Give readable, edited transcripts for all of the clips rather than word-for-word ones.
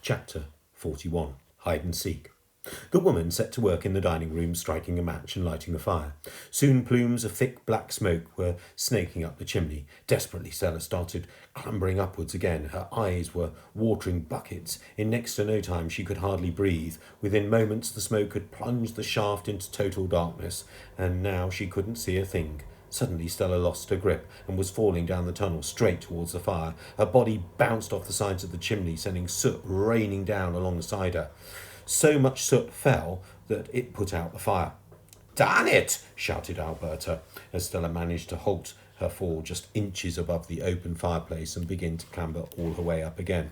Chapter 41. Hide and Seek. The woman set to work in the dining room, striking a match and lighting a fire. Soon plumes of thick black smoke were snaking up the chimney. Desperately, Stella started clambering upwards again. Her eyes were watering buckets. In next to no time she could hardly breathe. Within moments the smoke had plunged the shaft into total darkness, and now she couldn't see a thing. Suddenly Stella lost her grip and was falling down the tunnel straight towards the fire. Her body bounced off the sides of the chimney, sending soot raining down alongside her. So much soot fell that it put out the fire. "Darn it!" shouted Alberta, as Stella managed to halt her fall just inches above the open fireplace and begin to clamber all her way up again.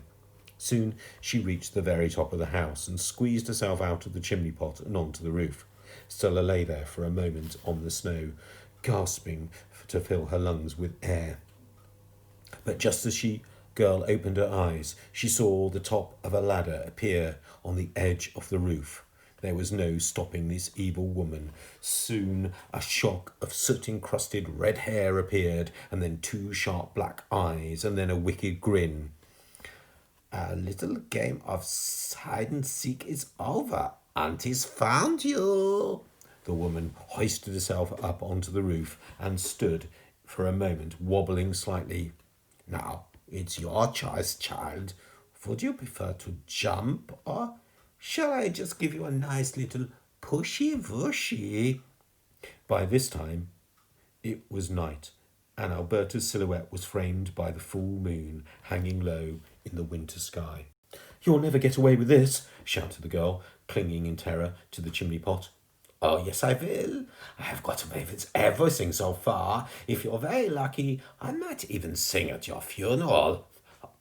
Soon she reached the very top of the house and squeezed herself out of the chimney pot and onto the roof. Stella lay there for a moment on the snow, gasping to fill her lungs with air. But just as the girl opened her eyes, she saw the top of a ladder appear on the edge of the roof. There was no stopping this evil woman. Soon a shock of soot-encrusted red hair appeared, and then two sharp black eyes, and then a wicked grin. "Our little game of hide and seek is over. Auntie's found you." The woman hoisted herself up onto the roof and stood for a moment, wobbling slightly. "Now, it's your choice, child. Would you prefer to jump, or shall I just give you a nice little pushy-wushy?" By this time, it was night, and Alberta's silhouette was framed by the full moon hanging low in the winter sky. "You'll never get away with this," shouted the girl, clinging in terror to the chimney pot. "Oh, yes, I will. I have got away with everything so far. If you're very lucky, I might even sing at your funeral."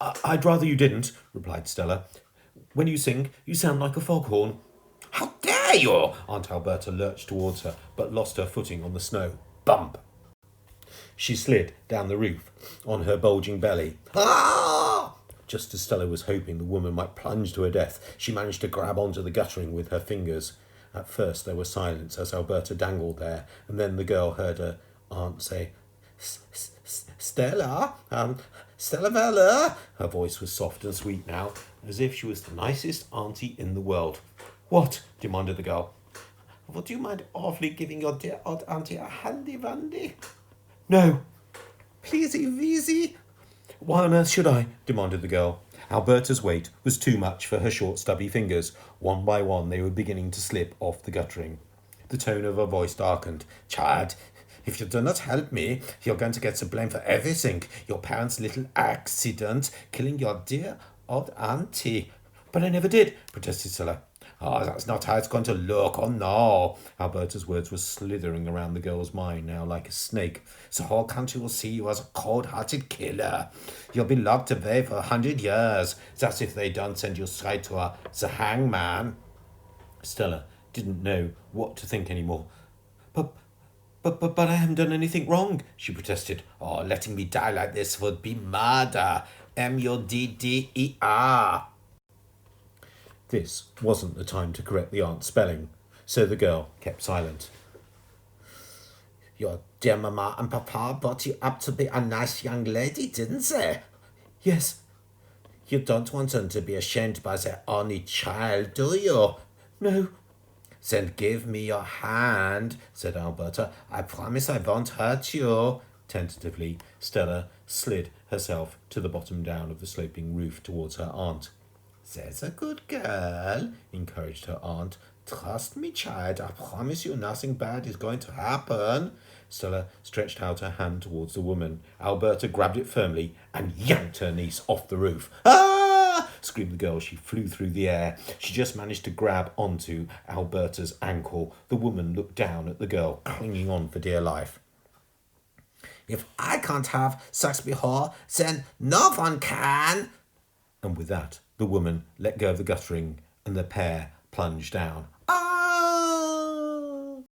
I'd rather you didn't," replied Stella. "When you sing, you sound like a foghorn." "How dare you!" Aunt Alberta lurched towards her, but lost her footing on the snow. Bump! She slid down the roof on her bulging belly. "Ah!" Just as Stella was hoping the woman might plunge to her death, she managed to grab onto the guttering with her fingers. At first there was silence as Alberta dangled there, and then the girl heard her aunt say, "Stella, Stella Vella." Her voice was soft and sweet now, as if she was the nicest auntie in the world. "What?" demanded the girl. "Would you mind awfully giving your dear old auntie a handy-wandy?" "No." "Pleasey weasy?" "Why on earth should I?" demanded the girl. Alberta's weight was too much for her short, stubby fingers. One by one, they were beginning to slip off the guttering. The tone of her voice darkened. "Child, if you do not help me, you're going to get the blame for everything. Your parents' little accident, killing your dear old auntie." "But I never did," protested Stella. "Oh, that's not how it's going to look. Oh, no." Alberta's words were slithering around the girl's mind now like a snake. "The whole country will see you as a cold-hearted killer. You'll be locked away for 100 years. That's if they don't send you straight to the hangman." Stella didn't know what to think anymore. But I haven't done anything wrong," she protested. "Oh, letting me die like this would be murder. murder. This wasn't the time to correct the aunt's spelling, so the girl kept silent. "Your dear Mama and Papa brought you up to be a nice young lady, didn't they?" "Yes." "You don't want them to be ashamed by their only child, do you?" "No." "Then give me your hand," said Alberta. "I promise I won't hurt you." Tentatively, Stella slid herself to the bottom down of the sloping roof towards her aunt. "There's a good girl," encouraged her aunt. "Trust me, child. I promise you nothing bad is going to happen." Stella stretched out her hand towards the woman. Alberta grabbed it firmly and yanked her niece off the roof. "Ah!" screamed the girl. She flew through the air. She just managed to grab onto Alberta's ankle. The woman looked down at the girl, clinging on for dear life. "If I can't have sex before, then no one can." And with that, the woman let go of the guttering, and the pair plunged down.